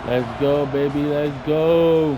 Let's go, baby. Let's go.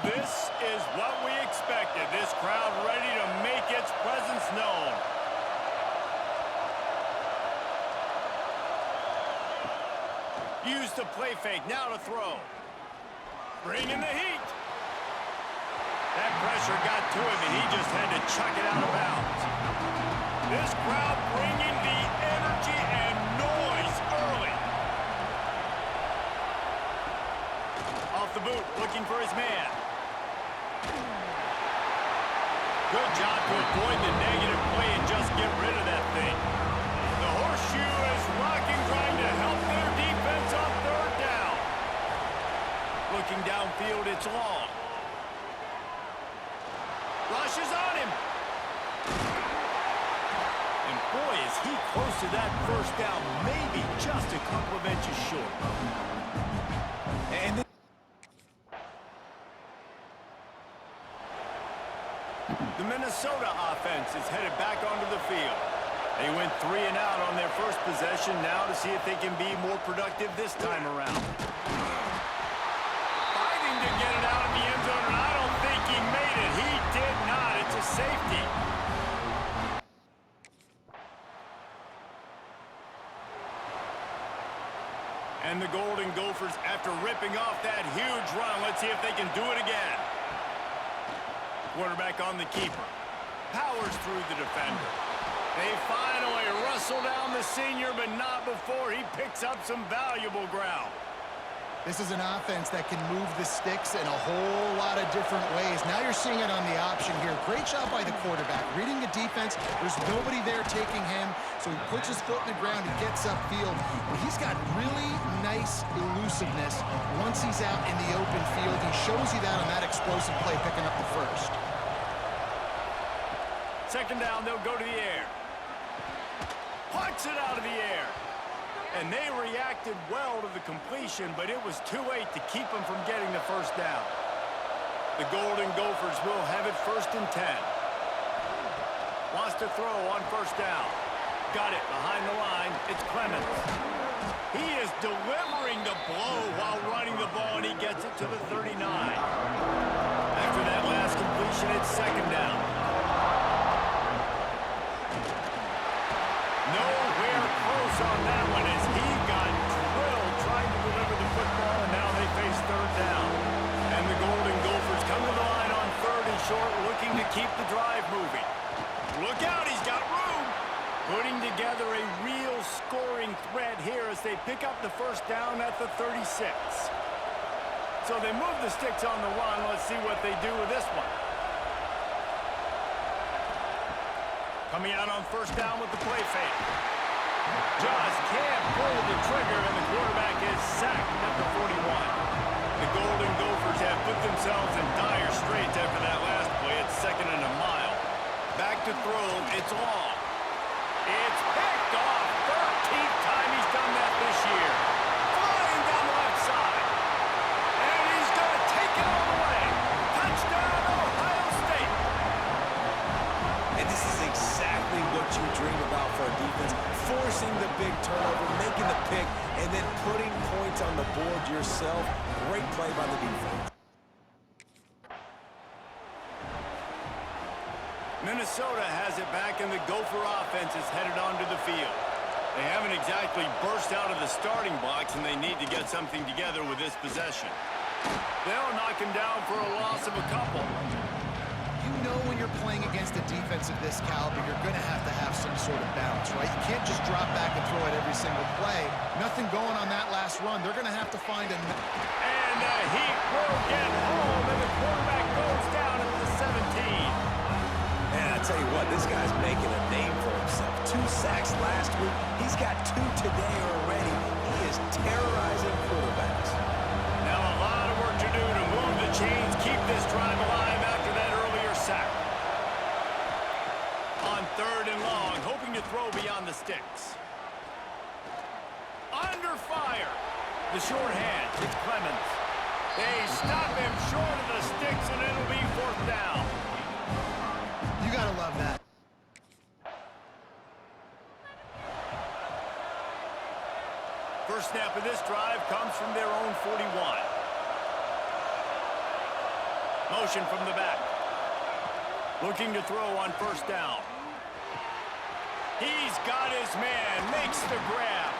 This is what we expected. This crowd ready to make its presence known. Use the play fake, now to throw. Bringing the heat. That pressure got to him, and he just had to chuck it out of bounds. This crowd bringing the energy and noise early. Off the boot, looking for his man. Good job to avoid the negative play and just get rid of that thing. The horseshoe is rocking, trying to help their defense on third down. Looking downfield, it's long. Rushes on him. And boy, is he close to that first down, maybe just a couple of inches short. And the Minnesota offense is headed back onto the field. They went 3 and out on their first possession, now to see if they can be more productive this time around. Fighting to get it out of the end zone, and I don't think he made it. He did not. It's a safety. And the Golden Gophers, after ripping off that huge run, let's see if they can do it again. Quarterback on the keeper. Powers through the defender. They finally wrestle down the senior, but not before he picks up some valuable ground. This is an offense that can move the sticks in a whole lot of different ways. Now you're seeing it on the option here. Great job by the quarterback. Reading the defense, there's nobody there taking him, so he puts his foot in the ground, he gets upfield. He's got really nice elusiveness once he's out in the open field. He shows you that on that explosive play, picking up the first. Second down, they'll go to the air. Punts it out of the air. And they reacted well to the completion, but it was too late to keep them from getting the first down. The Golden Gophers will have it 1st and 10. Wants to throw on first down. Got it behind the line. It's Clemens. He is delivering the blow while running the ball, and he gets it to the 39. After that last completion, it's second down. Nowhere close on that one as he got drilled trying to deliver the football, and now they face third down. And the Golden Gophers come to the line on 3rd and short, looking to keep the drive moving. Look out, he's got room. Putting together a real scoring threat here as they pick up the first down at the 36. So they move the sticks on the run. Let's see what they do with this one. Coming out on first down with the play fake. Just can't pull the trigger, and the quarterback is sacked at the 41. The Golden Gophers have put themselves in dire straits after that last play. It's 2nd and a mile. Back to throw. It's long. It's picked off. 13th time he's done that this year. Flying down the left side. And he's going to take it all the way. Touchdown, Ohio State. And this is exactly what you dream about for a defense. Forcing the big turnover, making the pick, and then putting points on the board yourself. Great play by the defense. Minnesota has it back, and the Gopher offense is headed onto the field. They haven't exactly burst out of the starting blocks, and they need to get something together with this possession. They'll knock him down for a loss of a couple. You know when you're playing against a defense of this caliber, you're going to have some sort of balance, right? You can't just drop back and throw it every single play. Nothing going on that last run. They're going to have to find a... And the heat will get home, and the quarterback goes down at the 17. Man, I tell you what, this guy's making a name for himself. 2 sacks last week. He's got 2 today already. He is terrorizing quarterbacks. Now a lot of work to do to move the chains, keep this drive alive after that earlier sack. On 3rd and long, hoping to throw beyond the sticks. Under fire. The short hand. It's Clemens. They stop him short of the sticks, and it'll be 4th down. You gotta love that. First snap of this drive comes from their own 41. Motion from the back. Looking to throw on 1st down. He's got his man, makes the grab.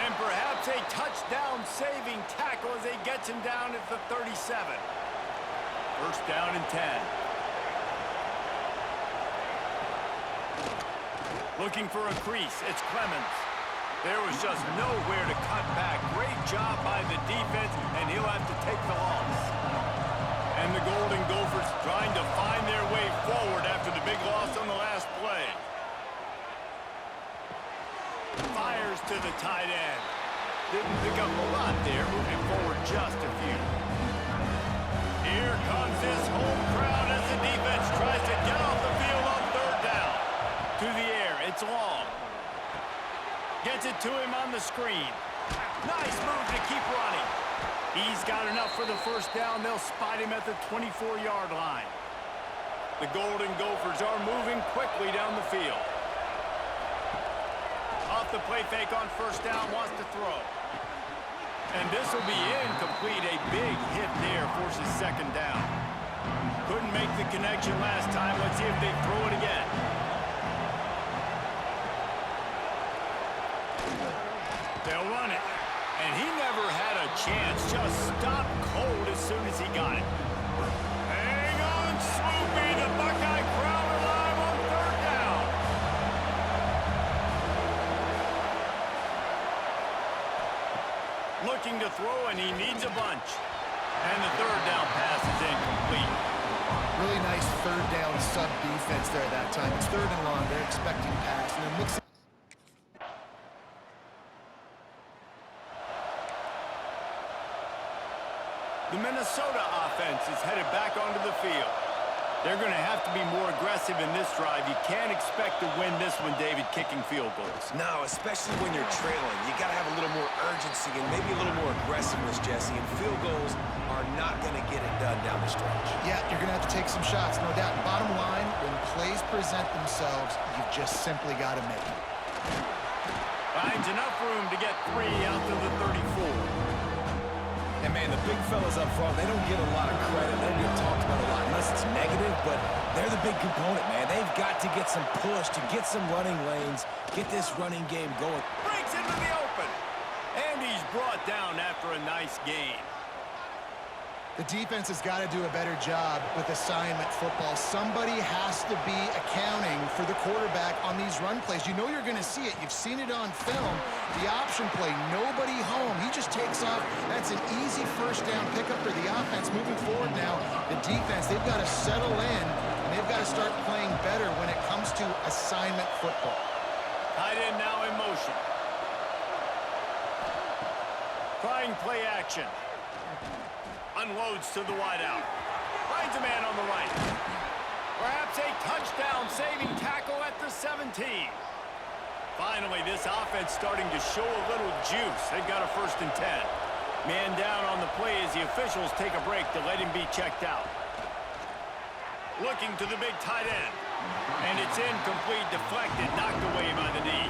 And perhaps a touchdown-saving tackle as he gets him down at the 37. 1st down and 10. Looking for a crease, it's Clemens. There was just nowhere to cut back. Great job by the defense, and he'll have to take the loss. And the Golden Gophers trying to find their way forward after the big loss on the last play. Fires to the tight end. Didn't pick up a lot there, moving forward just a few. Here comes this home crowd as the defense tries to get off the field on 3rd down. To the air, it's long. Gets it to him on the screen. Nice move to keep running. He's got enough for the 1st down. They'll spot him at the 24-yard line. The Golden Gophers are moving quickly down the field. Off the play fake on 1st down, wants to throw. And this will be incomplete. A big hit there forces 2nd down. Couldn't make the connection last time. Let's see if they throw it again. They'll run it. And he never had a chance. Just stopped cold as soon as he got it. Hang on, Swoopy. The Buckeye crowd alive on 3rd down. Looking to throw, and he needs a bunch. And the 3rd down pass is incomplete. Really nice 3rd down sub defense there at that time. It's 3rd and long. They're expecting pass, and they're mixing. The Minnesota offense is headed back onto the field. They're going to have to be more aggressive in this drive. You can't expect to win this one, David, kicking field goals. No, especially when you're trailing. You got to have a little more urgency and maybe a little more aggressiveness, Jesse. And field goals are not going to get it done down the stretch. Yeah, you're going to have to take some shots, no doubt. Bottom line, when plays present themselves, you've just simply got to make it. Finds enough room to get 3 out to the 34. And, man, the big fellas up front, they don't get a lot of credit. They don't get talked about a lot unless it's negative, but they're the big component, man. They've got to get some push, to get some running lanes, get this running game going. Breaks into the open. And he's brought down after a nice gain. The defense has got to do a better job with assignment football. Somebody has to be accounting for the quarterback on these run plays. You know you're going to see it. You've seen it on film. The option play, nobody home. He just takes off. That's an easy 1st down pickup for the offense. Moving forward now, the defense, they've got to settle in, and they've got to start playing better when it comes to assignment football. Tight end now in motion. Trying play action. Unloads to the wideout. Finds a man on the right. Perhaps a touchdown-saving tackle at the 17. Finally, this offense starting to show a little juice. They've got a 1st and 10. Man down on the play as the officials take a break to let him be checked out. Looking to the big tight end. And it's incomplete, deflected, knocked away by the knee.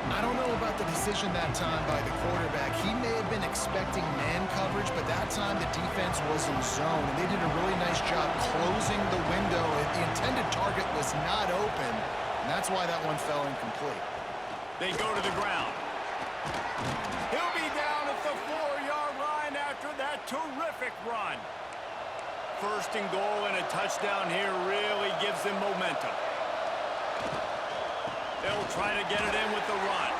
I don't know about the decision that time by the quarterback. He may have been expecting man coverage, but that time the defense was in zone, and they did a really nice job closing the window. The intended target was not open, and that's why that one fell incomplete. They go to the ground. He'll be down at the 4-yard line after that terrific run. 1st and goal, and a touchdown here really gives them momentum. They'll try to get it in with the run.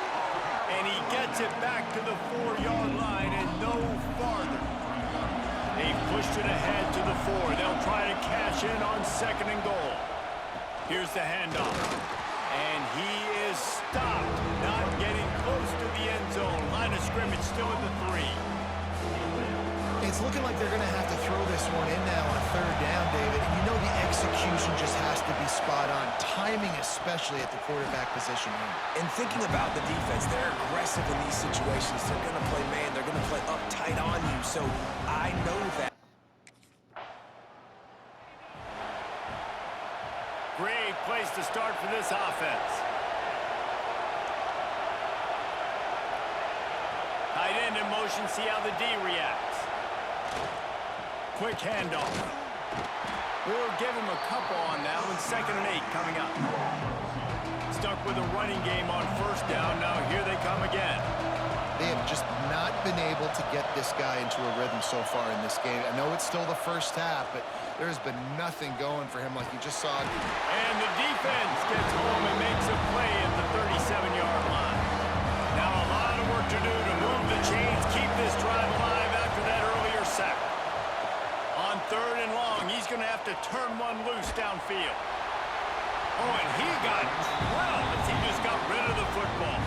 And he gets it back to the 4-yard line and no farther. They've pushed it ahead to the 4. They'll try to cash in on 2nd and goal. Here's the handoff. And he is stopped. Not getting close to the end zone. Line of scrimmage still at the 3. It's looking like they're going to have to throw this one in now on third down, David. And you know the execution just has to be spot on. Timing especially at the quarterback position here. And thinking about the defense, they're aggressive in these situations. They're going to play man. They're going to play up tight on you. So I know that. Great place to start for this offense. Tight end in motion, see how the D reacts. Quick handoff. We'll give him a couple on that one. 2nd and 8 coming up. Stuck with a running game on first down. Now here they come again. They have just not been able to get this guy into a rhythm so far in this game. I know it's still the first half, but there's been nothing going for him like you just saw. And the defense gets home and makes a play at the 37-yard line. Now a lot of work to do to move the chains, keep this drive alive after that earlier sack. On 3rd and long, he's going to have to turn one loose downfield. Oh, and he got drilled as he just got rid of the football.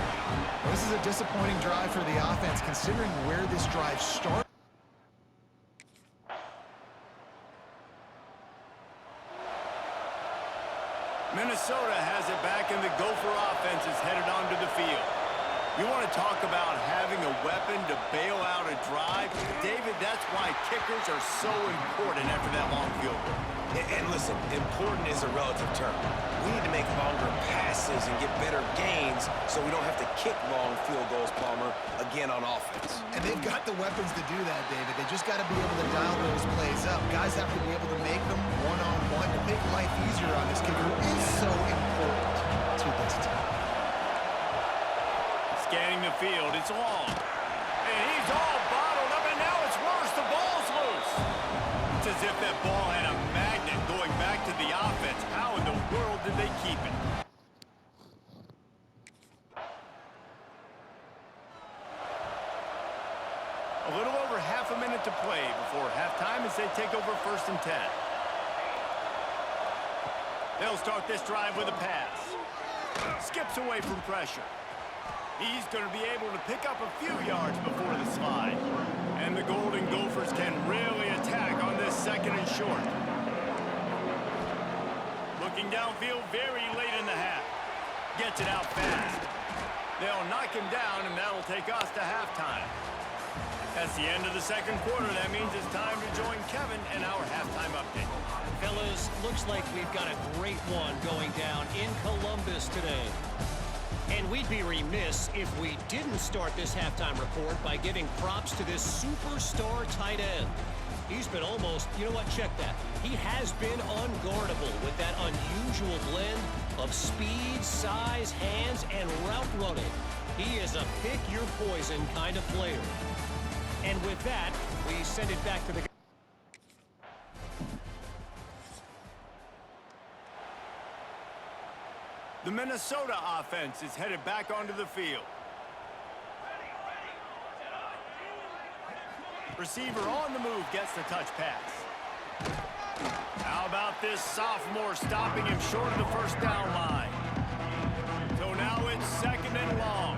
Well, this is a disappointing drive for the offense, considering where this drive started. Minnesota has it back, and the Gopher offense is headed onto the field. You want to talk about having a weapon to bail out a drive? David, that's why kickers are so important after that long field goal. And listen, important is a relative term. We need to make longer passes and get better gains so we don't have to kick long field goals, Palmer, again on offense. And they've got the weapons to do that, David. They just got to be able to dial those plays up. Guys have to be able to make them one-on-one to make life easier on this kicker. It is so important to this team. Scanning the field, it's long. And he's all bottled up, and now it's worse. The ball's loose. It's as if that ball had a magnet going back to the offense. How in the world did they keep it? A little over half a minute to play before halftime as they take over 1st and 10. They'll start this drive with a pass. Skips away from pressure. He's going to be able to pick up a few yards before the slide. And the Golden Gophers can really attack on this 2nd and short. Looking downfield very late in the half. Gets it out fast. They'll knock him down, and that'll take us to halftime. That's the end of the 2nd quarter. That means it's time to join Kevin and our halftime update. Fellas, looks like we've got a great one going down in Columbus today. And we'd be remiss if we didn't start this halftime report by giving props to this superstar tight end. He's been almost, you know what, check that. He has been unguardable with that unusual blend of speed, size, hands, and route running. He is a pick-your-poison kind of player. And with that, we send it back to the... The Minnesota offense is headed back onto the field. Receiver on the move gets the touch pass. How about this sophomore stopping him short of the 1st down line? So now it's 2nd and long.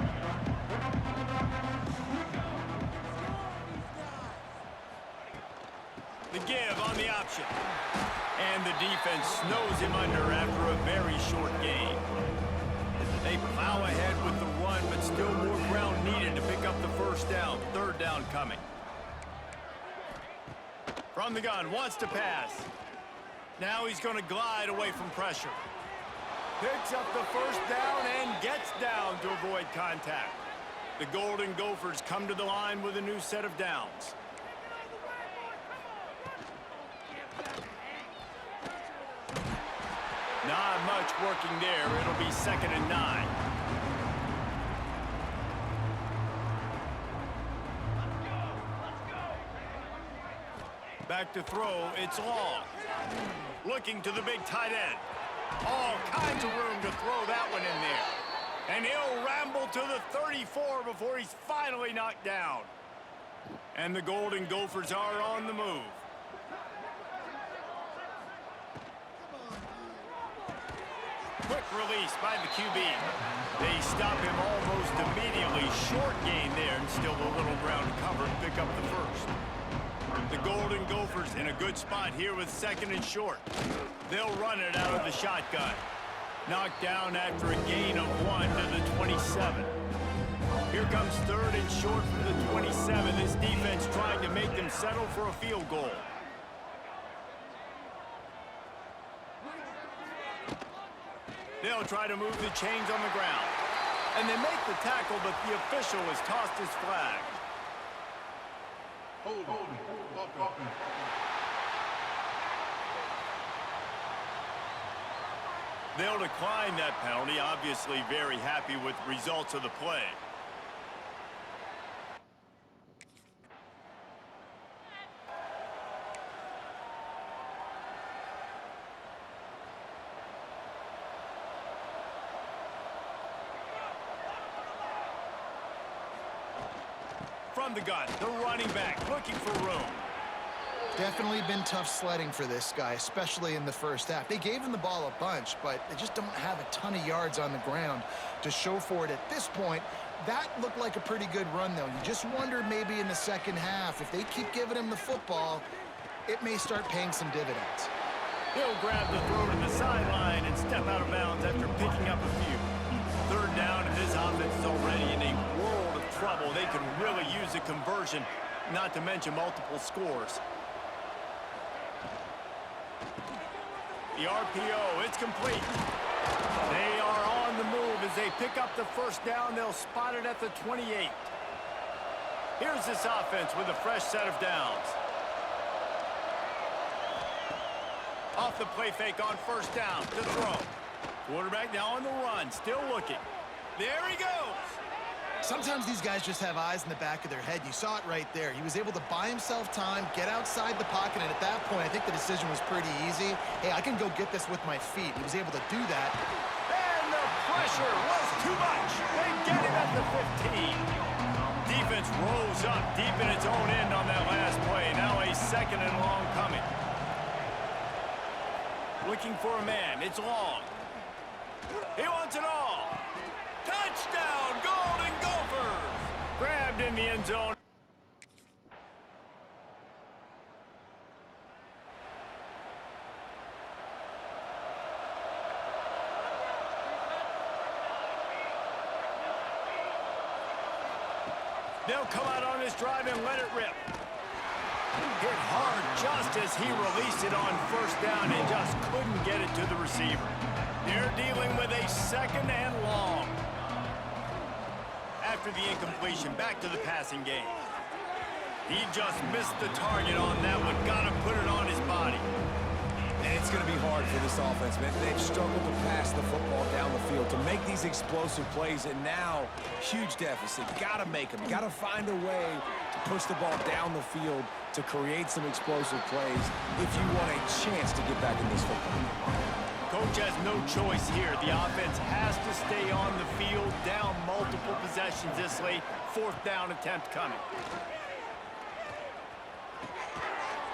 The give on the option. And the defense snows him under after a very short gain. They plow ahead with the run, but still more ground needed to pick up the 1st down. 3rd down coming. From the gun, wants to pass. Now he's going to glide away from pressure. Picks up the 1st down and gets down to avoid contact. The Golden Gophers come to the line with a new set of downs. Not much working there. It'll be 2nd and 9. Back to throw. It's long. Looking to the big tight end. All kinds of room to throw that one in there. And he'll ramble to the 34 before he's finally knocked down. And the Golden Gophers are on the move. quick release by the QB. They stop him almost immediately. Short gain there, and still a little ground to cover to pick up the first. The Golden Gophers in a good spot here with 2nd and short. They'll run it out of the shotgun. Knocked down after a gain of 1 to the 27. Here comes 3rd and short from the 27. This defense trying to make them settle for a field goal. They'll try to move the chains on the ground. And they make the tackle, but the official has tossed his flag. They'll decline that penalty, obviously very happy with the results of the play. From the gun, the running back looking for room. Definitely been tough sledding for this guy, especially in the first half. They gave him the ball a bunch, but they just don't have a ton of yards on the ground to show for it at this point. That looked like a pretty good run, though. You just wonder maybe in the second half, if they keep giving him the football, it may start paying some dividends. He'll grab the throw to the sideline and step out of bounds after picking up a few. 3rd down, and this offense is already in a world of trouble. They can really use a conversion, not to mention multiple scores. The RPO, it's complete. They are on the move as they pick up the first down. They'll spot it at the 28. Here's this offense with a fresh set of downs. Off the play fake on 1st down to throw. Quarterback now on the run, still looking. There he goes. Sometimes these guys just have eyes in the back of their head. You saw it right there. He was able to buy himself time, get outside the pocket, and at that point, I think the decision was pretty easy. Hey, I can go get this with my feet. He was able to do that. And the pressure was too much. They get him at the 15. Defense rolls up deep in its own end on that last play. Now a 2nd and long coming. Looking for a man. It's Long. He wants it all. Touchdown, Golden Gophers! Grabbed in the end zone. They'll come out on this drive and let it rip. Hit hard just as he released it on 1st down and just couldn't get it to the receiver. They're dealing with a 2nd and long. After the incompletion, back to the passing game. He just missed the target on that one. Got to put it on his body. And it's going to be hard for this offense, man. They've struggled to pass the football down the field, to make these explosive plays, and now, huge deficit. Got to make them. Got to find a way to push the ball down the field to create some explosive plays if you want a chance to get back in this football. Coach has no choice here. The offense has to stay on the field, down multiple possessions this late. 4th down attempt coming.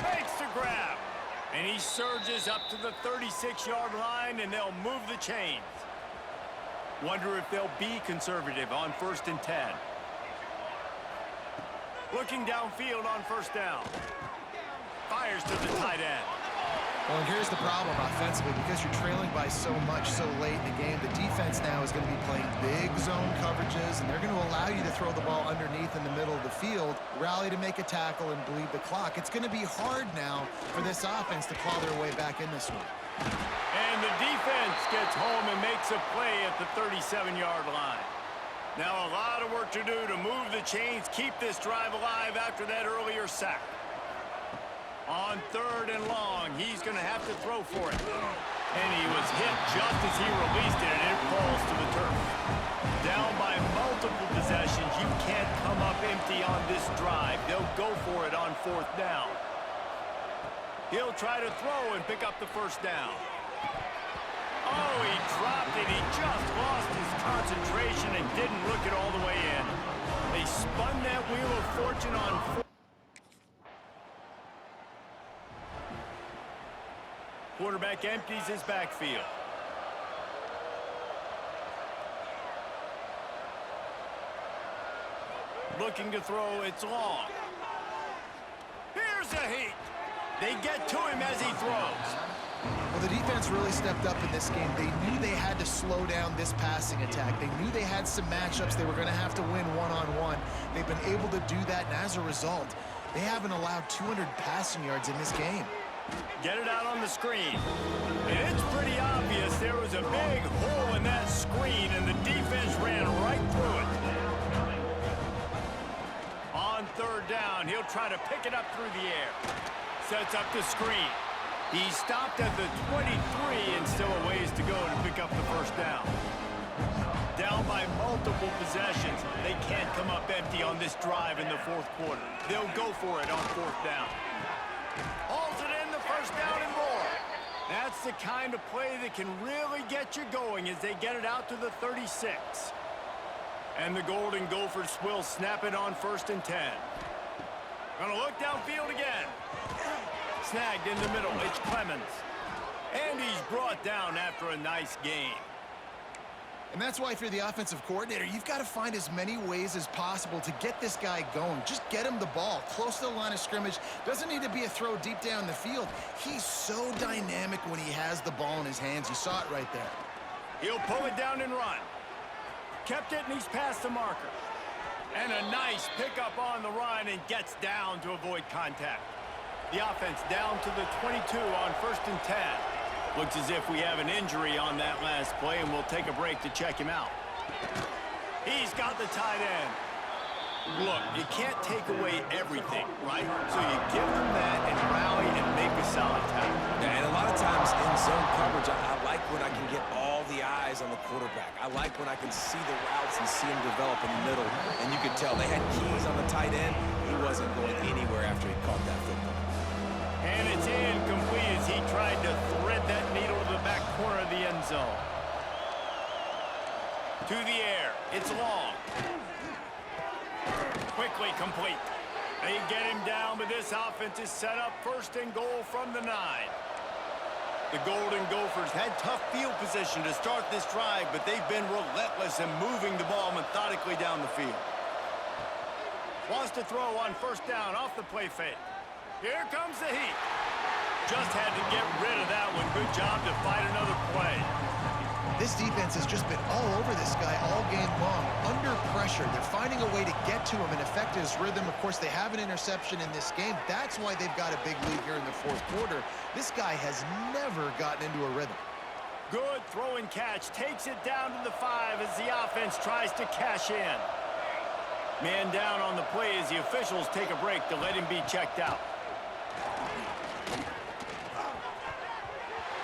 Makes the grab. And he surges up to the 36-yard line, and they'll move the chains. Wonder if they'll be conservative on 1st and 10. Looking downfield on 1st down. Fires to the tight end. Well, and here's the problem offensively. Because you're trailing by so much so late in the game, the defense now is going to be playing big zone coverages, and they're going to allow you to throw the ball underneath in the middle of the field, rally to make a tackle, and bleed the clock. It's going to be hard now for this offense to claw their way back in this one. And the defense gets home and makes a play at the 37-yard line. Now a lot of work to do to move the chains, keep this drive alive after that earlier sack. On 3rd and long, he's going to have to throw for it. And he was hit just as he released it, and it falls to the turf. Down by multiple possessions, you can't come up empty on this drive. They'll go for it on 4th down. He'll try to throw and pick up the 1st down. Oh, he dropped it. He just lost his concentration and didn't look it all the way in. They spun that wheel of fortune on 4th. Quarterback empties his backfield. looking to throw. It's long. Here's a heat. They get to him as he throws. Well, the defense really stepped up in this game. They knew they had to slow down this passing attack. They knew they had some matchups they were going to have to win one-on-one. They've been able to do that, and as a result, they haven't allowed 200 passing yards in this game. Get it out on the screen. And it's pretty obvious there was a big hole in that screen, and the defense ran right through it. On third down, he'll try to pick it up through the air. Sets up the screen. He stopped at the 23 and still a ways to go to pick up the first down. Down by multiple possessions. They can't come up empty on this drive in the fourth quarter. They'll go for it on fourth down. Hauls it in, the first down and more. That's the kind of play that can really get you going as they get it out to the 36. And the Golden Gophers will snap it on 1st and 10. Gonna look downfield again. Snagged in the middle, it's Clemens. And he's brought down after a nice gain. And that's why if you're the offensive coordinator, you've got to find as many ways as possible to get this guy going. Just get him the ball close to the line of scrimmage. Doesn't need to be a throw deep down the field. He's so dynamic when he has the ball in his hands. You saw it right there. He'll pull it down and run. Kept it, and he's past the marker. And a nice pickup on the run, and gets down to avoid contact. The offense down to the 22 on 1st and 10. Looks as if we have an injury on that last play, and we'll take a break to check him out. He's got the tight end. Look, you can't take away everything, right? So you give them that and rally and make a solid tackle. Yeah, and a lot of times in zone coverage, I like when I can get all the eyes on the quarterback. I like when I can see the routes and see him develop in the middle. And you could tell they had keys on the tight end. He wasn't going anywhere after he caught that football. And it's incomplete as he tried to thread that needle to the back corner of the end zone. To the air. It's long. Quickly complete. They get him down, but this offense is set up 1st and goal from the 9. The Golden Gophers had tough field position to start this drive, but they've been relentless in moving the ball methodically down the field. Wants to throw on 1st down off the play fake. Here comes the heat. Just had to get rid of that one. Good job to fight another play. This defense has just been all over this guy all game long. Under pressure, they're finding a way to get to him and affect his rhythm. Of course, they have an interception in this game. That's why they've got a big lead here in the fourth quarter. This guy has never gotten into a rhythm. Good throw and catch. Takes it down to the 5 as the offense tries to cash in. Man down on the play as the officials take a break to let him be checked out.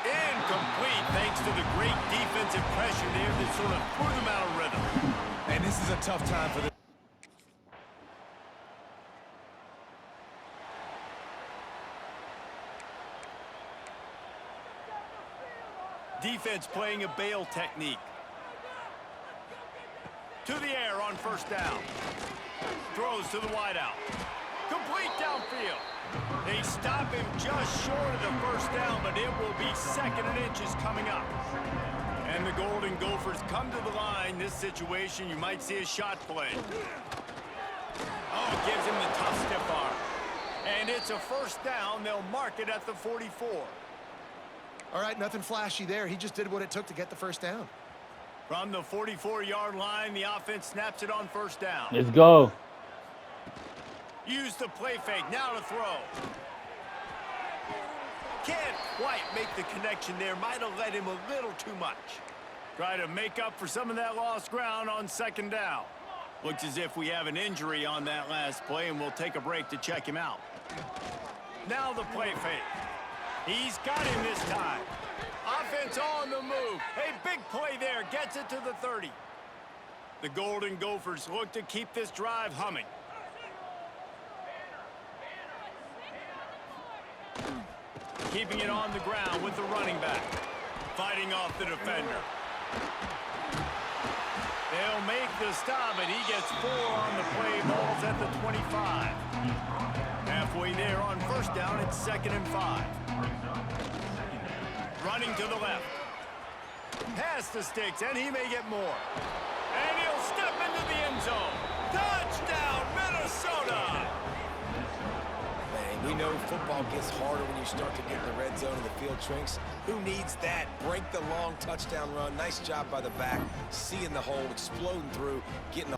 Incomplete thanks to the great defensive pressure there that sort of threw them out of rhythm. And this is a tough time for the defense playing a bail technique. To the air on 1st down. Throws to the wideout. Complete downfield. They stop him just short of the 1st down, but it will be 2nd and inches coming up. And the Golden Gophers come to the line. This situation, you might see a shot play. Oh, gives him the tough stiff arm. And it's a 1st down. They'll mark it at the 44. All right, nothing flashy there. He just did what it took to get the 1st down. From the 44-yard line, the offense snaps it on 1st down. Let's go. Use the play fake, now to throw. Can't quite make the connection there. Might have let him a little too much. Try to make up for some of that lost ground on 2nd down. Looks as if we have an injury on that last play, and we'll take a break to check him out. Now the play fake. He's got him this time. Offense on the move. A big play there. Gets it to the 30. The Golden Gophers look to keep this drive humming. Keeping it on the ground with the running back. Fighting off the defender. They'll make the stop, and he gets 4 on the play. Ball's at the 25. Halfway there on 1st down, it's 2nd and 5. Running to the left. Past the sticks, and he may get more. And he'll step into the end zone. Touchdown, we know football gets harder when you start to get in the red zone and the field shrinks. Who needs that? Break the long touchdown run. Nice job by the back. Seeing the hole, exploding through, getting the...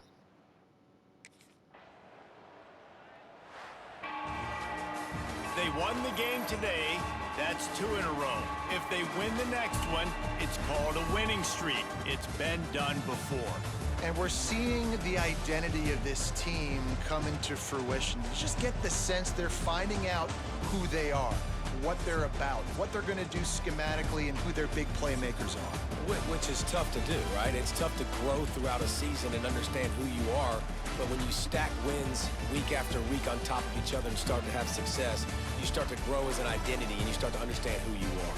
They won the game today. That's 2 in a row. If they win the next one, it's called a winning streak. It's been done before. And we're seeing the identity of this team come into fruition. You just get the sense they're finding out who they are, what they're about, what they're going to do schematically, and who their big playmakers are. Which is tough to do, right? It's tough to grow throughout a season and understand who you are. But when you stack wins week after week on top of each other and start to have success, you start to grow as an identity and you start to understand who you are.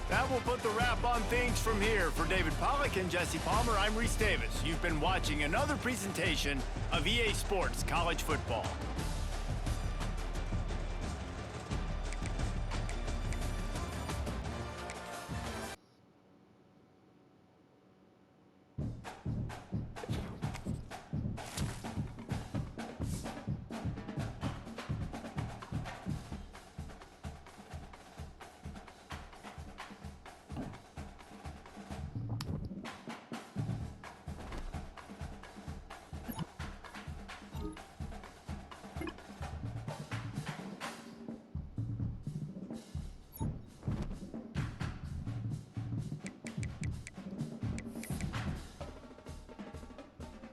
That will put the wrap on things from here. For David Pollack and Jesse Palmer, I'm Reese Davis. You've been watching another presentation of EA Sports College Football.